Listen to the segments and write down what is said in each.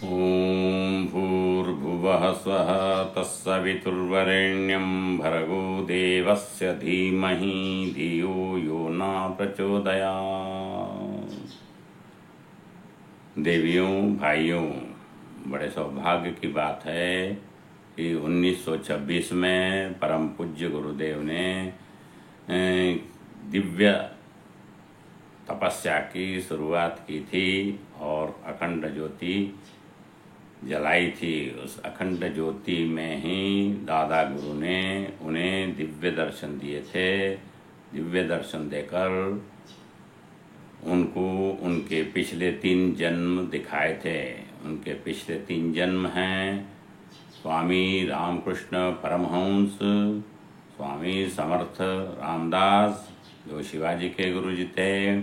ॐ भूर्भुवः स्वः तत्सवितुर्वरेण्यं भर्गो देवस्य धीमहि धियो यो न प्रचोदयात्। देवियों भाइयों, बड़े सौभाग्य की बात है कि 1926 में परम पूज्य गुरुदेव ने दिव्य तपस्या की शुरुआत की थी और अखंड ज्योति जलाई थी। उस अखंड ज्योति में ही दादा गुरु ने उन्हें दिव्य दर्शन दिए थे। दिव्य दर्शन देकर उनको उनके पिछले 3 जन्म दिखाए थे। उनके पिछले 3 जन्म हैं स्वामी रामकृष्ण परमहंस, स्वामी समर्थ रामदास जो शिवाजी के गुरु जी थे,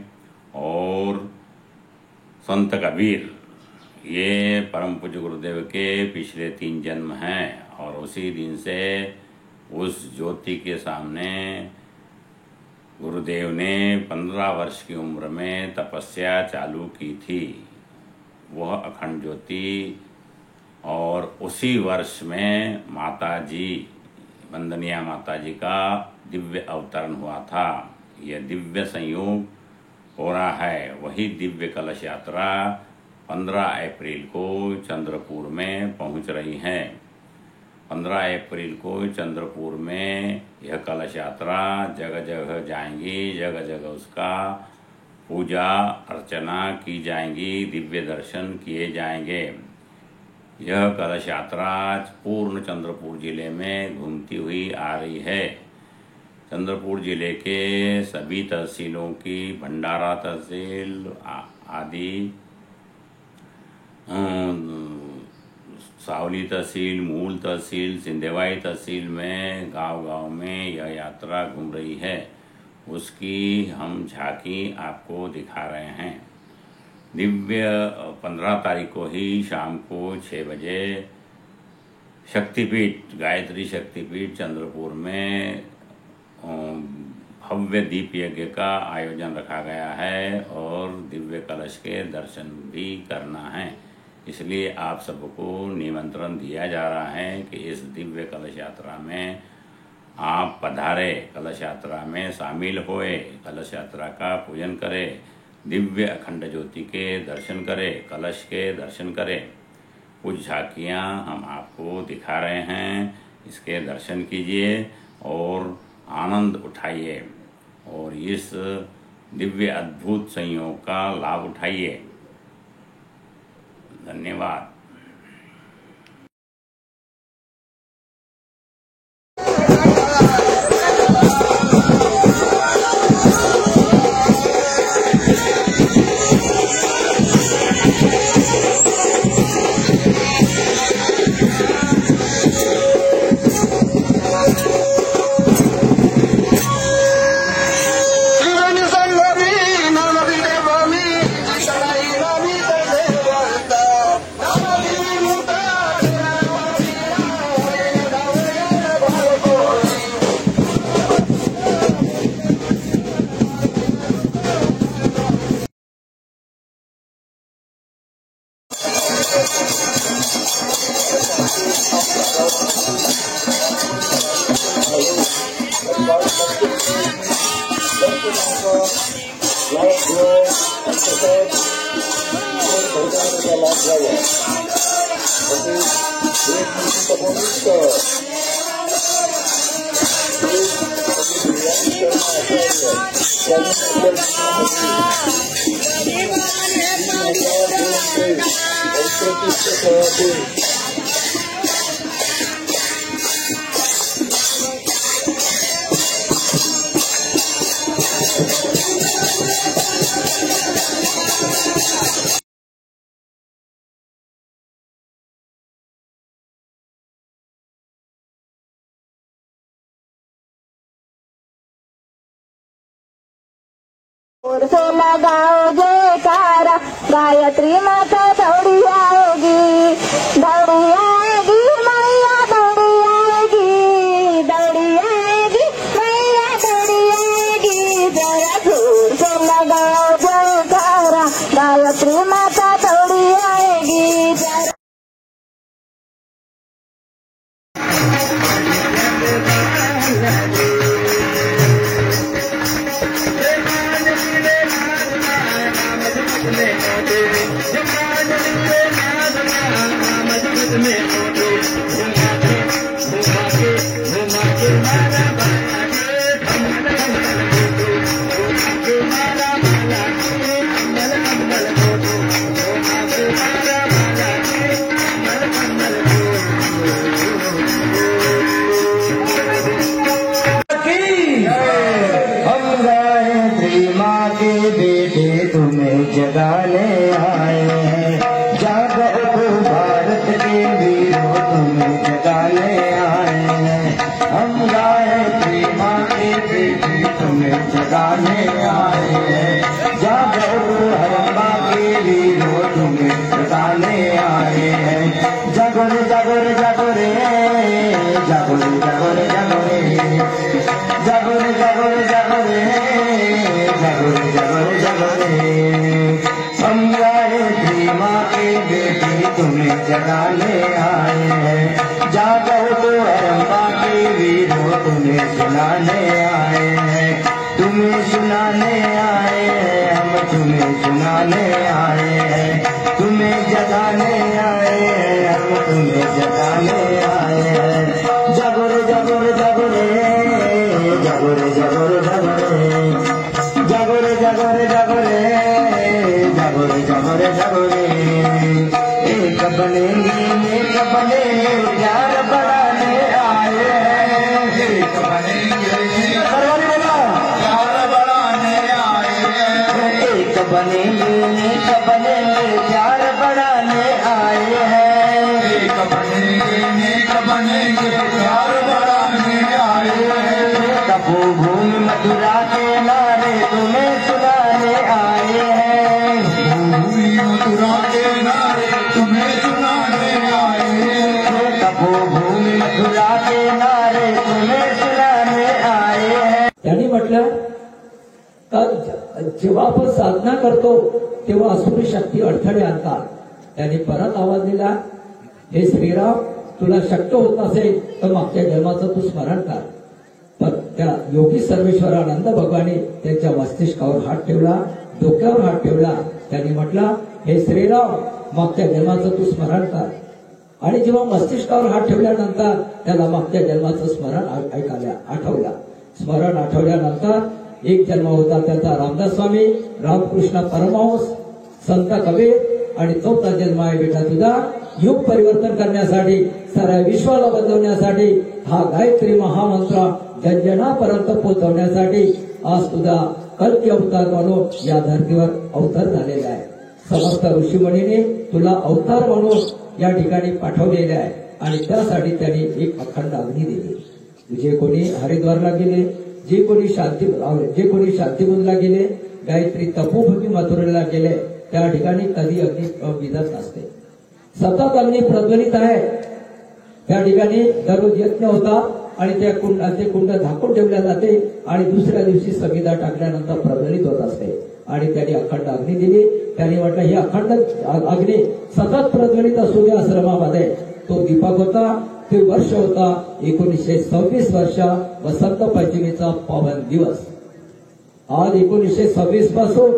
और संत कबीर। ये परम पूज्य गुरुदेव के पिछले 3 जन्म हैं। और उसी दिन से उस ज्योति के सामने गुरुदेव ने 15 वर्ष की उम्र में तपस्या चालू की थी, वह अखंड ज्योति। और उसी वर्ष में माता जी, वंदनीय माता जी का दिव्य अवतरण हुआ था। यह दिव्य संयोग हो रहा है। वही दिव्य कलश यात्रा 15 अप्रैल को चंद्रपुर में पहुंच रही है। 15 अप्रैल को चंद्रपुर में यह कलश यात्रा जगह जगह जाएंगी, जगह जगह उसका पूजा अर्चना की जाएंगी, दिव्य दर्शन किए जाएंगे। यह कलश यात्रा पूर्ण चंद्रपुर जिले में घूमती हुई आ रही है। चंद्रपुर जिले के सभी तहसीलों की, भंडारा तहसील आदि, सावली तहसील, मूल तहसील, सिंधेवाई तहसील में गांव-गांव में यह यात्रा घूम रही है। उसकी हम झांकी आपको दिखा रहे हैं। दिव्य 15 तारीख को ही शाम को 6 बजे शक्तिपीठ, गायत्री शक्तिपीठ चंद्रपुर में भव्य दीप यज्ञ का आयोजन रखा गया है और दिव्य कलश के दर्शन भी करना है। इसलिए आप सबको निमंत्रण दिया जा रहा है कि इस दिव्य कलश यात्रा में आप पधारे, कलश यात्रा में शामिल होए, कलश यात्रा का पूजन करें, दिव्य अखंड ज्योति के दर्शन करें, कलश के दर्शन करें। कुछ झांकियाँ हम आपको दिखा रहे हैं, इसके दर्शन कीजिए और आनंद उठाइए और इस दिव्य अद्भुत संयोग का लाभ उठाइए। धन्यवाद। और से लगाओ जयकारा, गायत्री माता दौड़ी आएगी, दौड़ी आएगी मैया, दौड़ी आएगी, दौड़ी आएगी मैया, दौड़ी आएगी। जरा जोर से लगाओ जयकारा, गायत्री माता दौड़ी आएगी। जगाने आए हैं, जागो भारत के वीरों तुम्हें जगाने आए हैं। हम गायत्री माँ के बेटे तुम्हें जगाने आए हैं, जागो हरम्बा के वीरों तुम्हें जगाने आए हैं। Jaguar Jaguar जगोरे Jaguar Jaguar जगोरे Jaguar Jaguar जगोरे Jaguar Jaguar जगोरे। हम गायत्री माँ के बेटे तुम्हें जगाने आए हैं, जागो तो हरम्बा के वीरों तुम्हें सुनाने आए हैं। तुम्हें सुनाने आए हैं, हम तुम्हें सुनाने आए हैं। तुम्हें जगाने आए हैं, हम तुम्हें जगाने आए हैं। Jaguar Jaguar जगोरे Jaguar Jaguar जगोरे Jaguar Jaguar जगोरे Jaguar Jaguar जगोरे। एक बनेंगे नेक बनेंगे प्यार बढ़ाने आए हैं। एक बनेंगे प्यार बढ़ाने आए हैं। एक बनेंगे नेक बनेंगे प्यार बढ़ाने आए हैं। एक बनेंगे नेक बनेंगे प्यार बढ़ाने आए हैं। तपोभूमि मथुरा के नारे तुम्हें सुनाने आए हैं। मथुरा के नारे तुम्हें सुनाने आए हैं। तपोभूमि मथुरा के नारे तुम्हें सुनाने आए हैं। त्यांनी म्हटलं तर जेव्हा आपण साधना करतो तेव्हा असुरी शक्ती अडथळे आणतात. त्यांनी परत आवाज दिला, हे श्रीराम, तुला शक्य होत नसेल तर मागच्या जन्माचं तू स्मरण कर. पण त्या योगी सर्वेश्वरानंद भगवाने त्यांच्या मस्तिष्कावर हात ठेवला, डोक्यावर हात ठेवला. त्यांनी म्हटलं, हे श्रीराम, मागच्या जन्माचं तू स्मरण कर. आणि जेव्हा मस्तिष्कावर हात ठेवल्यानंतर त्याला मागच्या जन्माचं स्मरण आठवलं. स्मरण आठवल्यानंतर एक जन्म होता त्याचा रामदास स्वामी, रामकृष्ण परमहंस, संत कबीर आणि चौथा जन्म आहे बेटा तुझा युग परिवर्तन करण्यासाठी, साऱ्या विश्वाला बदलण्यासाठी, हा गायत्री महामंत्र जनजनापर्यंत पोहोचवण्यासाठी आज तुझा कल्की अवतार म्हणून या धर्तीवर अवतार झालेला आहे. समस्त ऋषीमुनीने तुला अवतार म्हणून या ठिकाणी पाठवलेले आहे आणि त्यासाठी त्यांनी एक अखंड अग्नी दिली. जे कोणी हरिद्वारला गेले, जे कोणी शांतिकुंजला गेले, गायत्री तपोभूमी मथुरेला गेले, त्या ठिकाणी कधी अग्नी विझत नसते, सतत अग्नी प्रज्वलित आहे. त्या ठिकाणी दररोज यज्ञ होता आणि ते कुंड झाकून ठेवल्या जाते आणि दुसऱ्या दिवशी संविधा टाकल्यानंतर प्रज्वलित होत असते. आणि त्यांनी अखंड अग्नी दिली. त्यांनी म्हटलं, ही अखंड अग्नी सतत प्रज्वलित असू द्या आश्रमामध्ये. तो दीपक होता, ते वर्ष होता 1926 वर्ष, वसंत पंचमीचा पावन दिवस. आज 1926 पासून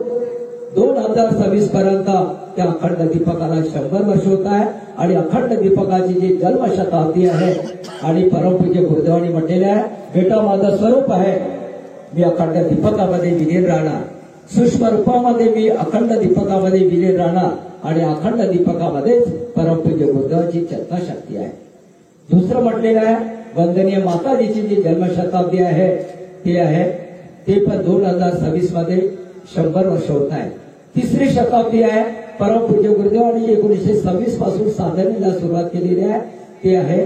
2026 पर्यंत त्या अखंड दीपकाला 100 वर्ष होत आहे. आणि अखंड दीपकाची जी जन्मशताब्दी आहे आणि परमपूज्य गुरुदेवांनी म्हटलेले आहे, बेटा माझं स्वरूप आहे, मी अखंड दीपकामध्ये विलीन राहणार. सूक्ष्म रूपामध्ये मी अखंड दीपकामध्ये विलीन राहणार आणि अखंड दीपकामध्येच परमपूज्य गुरुदेवाची चेतना शक्ती आहे. दुसरं म्हटलेलं आहे, वंदनीय माताजीची जी जन्मशताब्दी आहे ते पण 2026 मध्ये 100 वर्ष होत आहे. तिसरी शताब्दी आहे, परमपूज्य गुरुदेवांनी 1926 पासून साधनेला सुरुवात केलेली आहे. ते आहे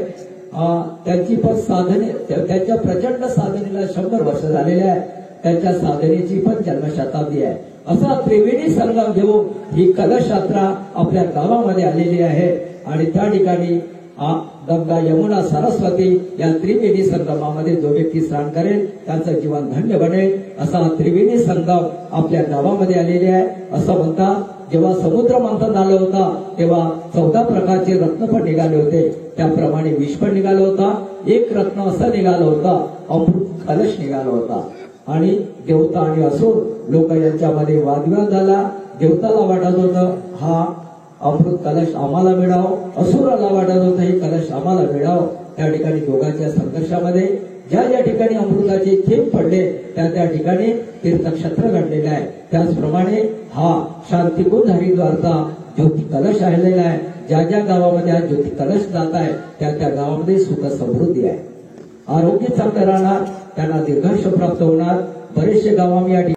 त्यांची पण साधने, त्यांच्या प्रचंड साधनेला 100 वर्ष झालेले आहे. त्यांच्या साधनेची पण जन्मशताब्दी आहे. असा त्रिवेणी संगम घेऊन ही कलश यात्रा आपल्या गावामध्ये आलेली आहे. आणि त्या ठिकाणी गंगा, यमुना, सरस्वती या त्रिवेणी संगमामध्ये जो व्यक्ती स्नान करेल त्याचं जीवन धन्य बनेल. असा त्रिवेणी संगम आपल्या गावामध्ये आलेले आहे. असं म्हणतात, जेव्हा समुद्र मंथन झालं होता तेव्हा 14 प्रकारचे रत्न पण निघाले होते, त्याप्रमाणे विष पण निघालं होता. एक रत्न असं निघालं होतं, अमृत कलश निघाला होता. आणि देवता आणि असुर लोक यांच्यामध्ये वादविवाद झाला. देवताला वाटत होतं हा अमृत कलश आम्हाला मिळावं, असुराला वाटत होतं हे कलश आम्हाला मिळावं. त्या ठिकाणी दोघांच्या संघर्षामध्ये ज्या ज्या ठिकाणी अमृताचे थेंब पडले त्या त्या ठिकाणी तीर्थक्षेत्र घडलेलं आहे. त्याचप्रमाणे हा शांतिकुंज हरिद्वारचा ज्योती कलश आलेला आहे. ज्या ज्या गावामध्ये हा ज्योती कलश जात आहे त्या त्या गावामध्ये सुख समृद्धी आहे, आरोग्य चांगलं राहणार, त्यांना दीर्घायुष्य प्राप्त होणार. बरेचसे गाव आम्ही या ठिकाणी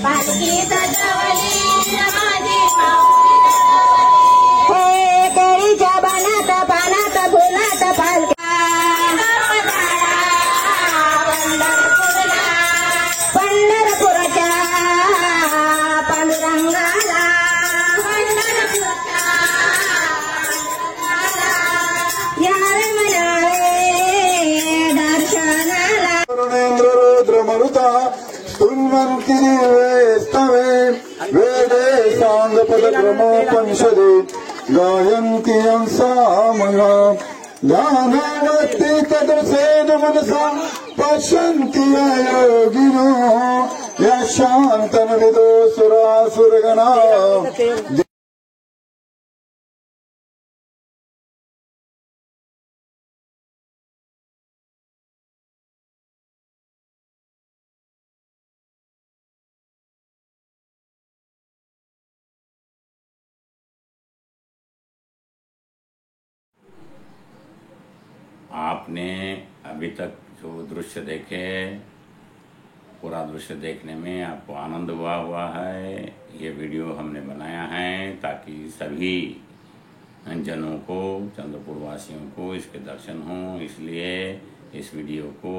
पालखी सजवली माझी हे केळीच्या बनात पानात फुलात पालख्या पंढरपूरच्या पांडुरंगाला यार म्हणावे दर्शनाला करुणेंद्र रुद्र मरुता तुन्वन्ति वेस्तवे वेदे सांगपद क्रमोपनिषदे गायन्ति अंसामया ध्यानावत्ति तदसेन मनसा पश्यन्ति योगिनो यशान्तनविदो सुरासुरगणा. आपने अभी तक जो दृश्य देखे, पूरा दृश्य देखने में आपको आनंद हुआ है. ये वीडियो हमने बनाया है ताकि सभी जनों को, चंद्रपुर वासियों को इसके दर्शन हों. इसलिए इस वीडियो को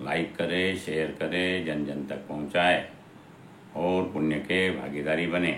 लाइक करें, शेयर करें, जन जन तक पहुंचाएं और पुण्य के भागीदारी बने.